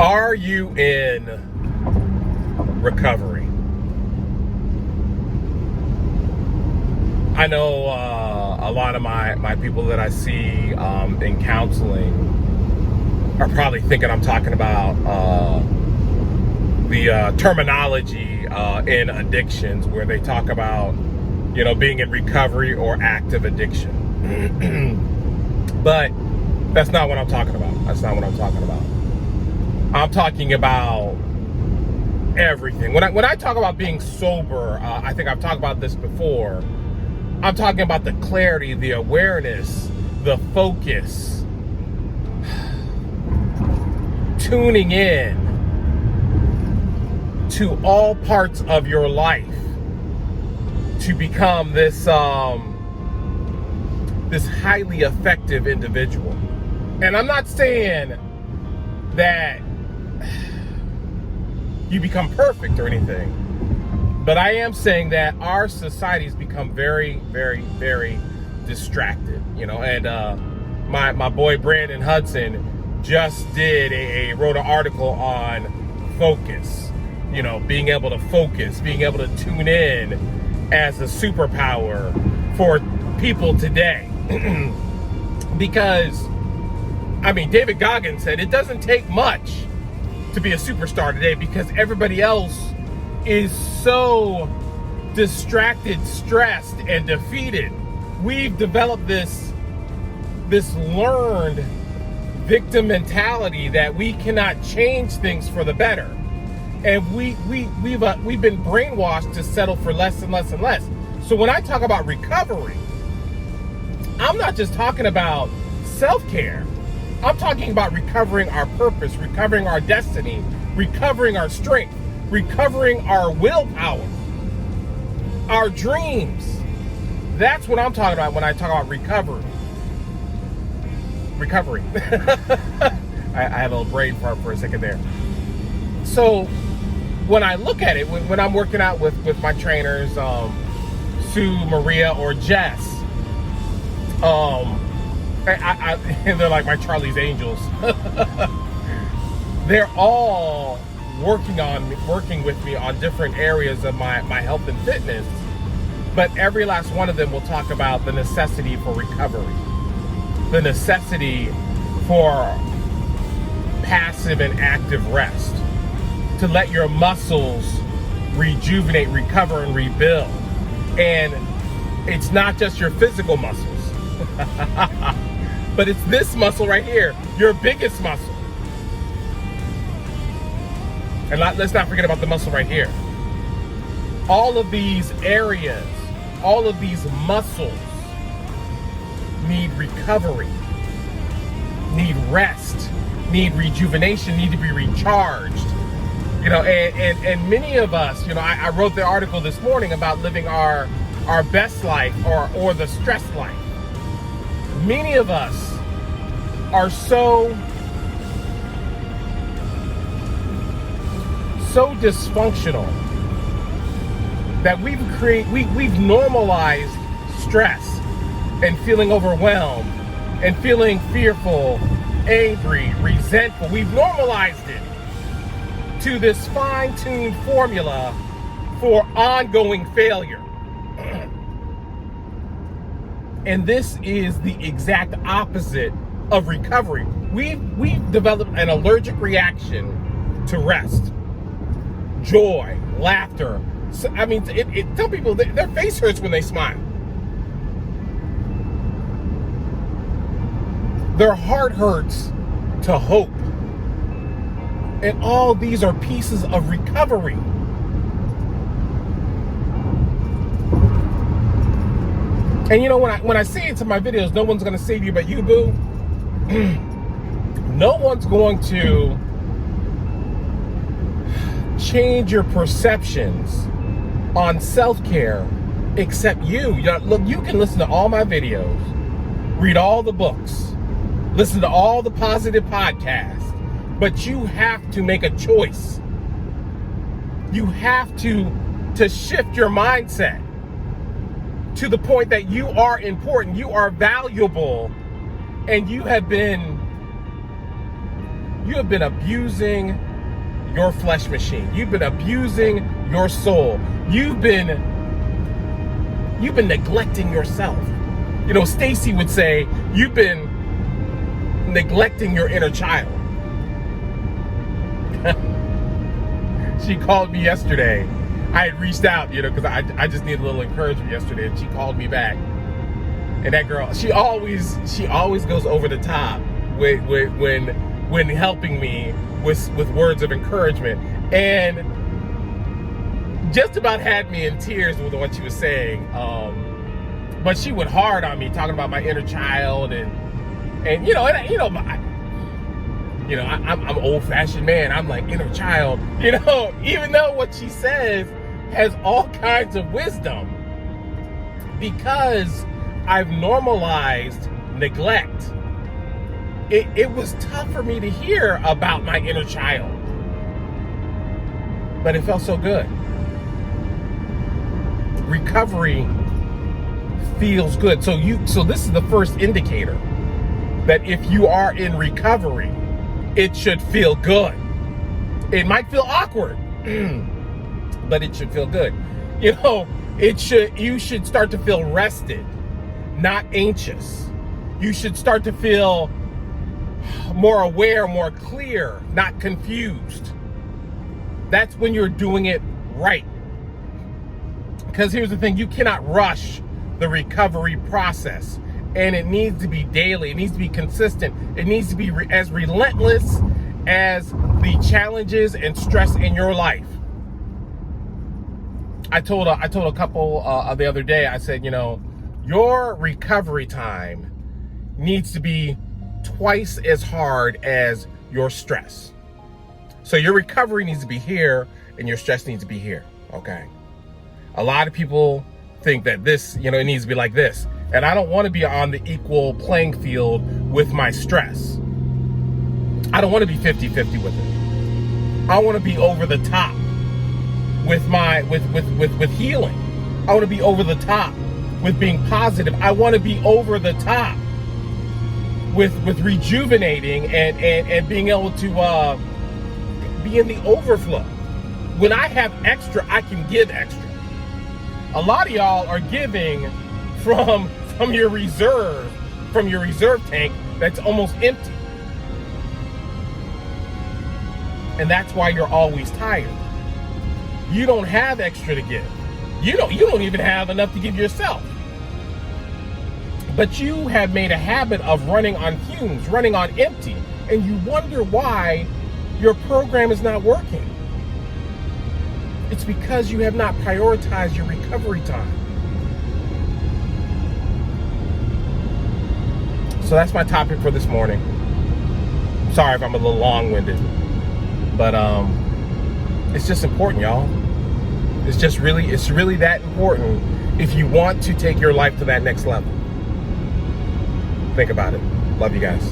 Are you in recovery? I know a lot of my people that I see in counseling are probably thinking I'm talking about the terminology in addictions, where they talk about, being in recovery or active addiction. But that's not what I'm talking about. I'm talking about everything. When I talk about being sober, I think I've talked about this before. I'm talking about the clarity, the awareness, the focus, tuning in to all parts of your life to become this highly effective individual. And I'm not saying that you become perfect or anything, but I am saying that our society's become very, very, very distracted, and my boy Brandon Hudson just wrote an article on focus, being able to focus, being able to tune in as a superpower for people today. Because, David Goggins said it doesn't take much to be a superstar today, because everybody else is so distracted, stressed, and defeated. We've developed this learned victim mentality that we cannot change things for the better, and we've been brainwashed to settle for less and less and less. So when I talk about recovery, I'm not just talking about self-care. I'm talking about recovering our purpose, recovering our destiny, recovering our strength, recovering our willpower, our dreams. That's what I'm talking about when I talk about recovery. I had a little brain fart for a second there. So when I look at it, when I'm working out with my trainers, Sue, Maria, or Jess, they're like my Charlie's Angels. They're all working with me on different areas of my health and fitness, but every last one of them will talk about the necessity for recovery, the necessity for passive and active rest, to let your muscles rejuvenate, recover, and rebuild. And it's not just your physical muscles, but it's this muscle right here, your biggest muscle. And let's not forget about the muscle right here. All of these areas, all of these muscles need recovery, need rest, need rejuvenation, need to be recharged. And many of us, I wrote the article this morning about living our best life or the stress life. Many of us are so dysfunctional that we've normalized stress and feeling overwhelmed and feeling fearful, angry, resentful. We've normalized it to this fine-tuned formula for ongoing failure. And this is the exact opposite of recovery. We've developed an allergic reaction to rest, joy, laughter. Some people, their face hurts when they smile. Their heart hurts to hope. And all these are pieces of recovery. And when I say it to my videos, no one's going to save you but you, boo. No one's going to change your perceptions on self-care except you. Look, you can listen to all my videos, read all the books, listen to all the positive podcasts, but you have to make a choice. You have to shift your mindset to the point that you are important, you are valuable, and you have been You have been abusing your flesh machine. You've been abusing your soul. You've been neglecting yourself. You know, Stacy would say, you've been neglecting your inner child. She called me yesterday. I had reached out, you know, because I just needed a little encouragement yesterday, and she called me back. And that girl, she always goes over the top when helping me with words of encouragement, and just about had me in tears with what she was saying. But she went hard on me, talking about my inner child, and I'm an old-fashioned man. I'm like, inner child, you know, even though what she says has all kinds of wisdom, because I've normalized neglect. It was tough for me to hear about my inner child, but it felt so good. Recovery feels good. So this is the first indicator that if you are in recovery, it should feel good. It might feel awkward, but it should feel good. You know, you should start to feel rested, not anxious. You should start to feel more aware, more clear, not confused. That's when you're doing it right. Because here's the thing, you cannot rush the recovery process. And it needs to be daily. It needs to be consistent. It needs to be as relentless as the challenges and stress in your life. I told a couple the other day, I said, you know, your recovery time needs to be twice as hard as your stress. So your recovery needs to be here and your stress needs to be here, okay? A lot of people think that this, you know, it needs to be like this. And I don't want to be on the equal playing field with my stress. I don't want to be 50-50 with it. I want to be over the top with with healing. I want to be over the top with being positive. I want to be over the top with rejuvenating and being able to be in the overflow. When I have extra, I can give extra. A lot of y'all are giving from your reserve tank that's almost empty. And that's why you're always tired. You don't have extra to give. You don't even have enough to give yourself. But you have made a habit of running on fumes, running on empty, and you wonder why your program is not working. It's because you have not prioritized your recovery time. So that's my topic for this morning. Sorry if I'm a little long-winded, but it's just important, y'all. It's really that important if you want to take your life to that next level. Think about it. Love you guys.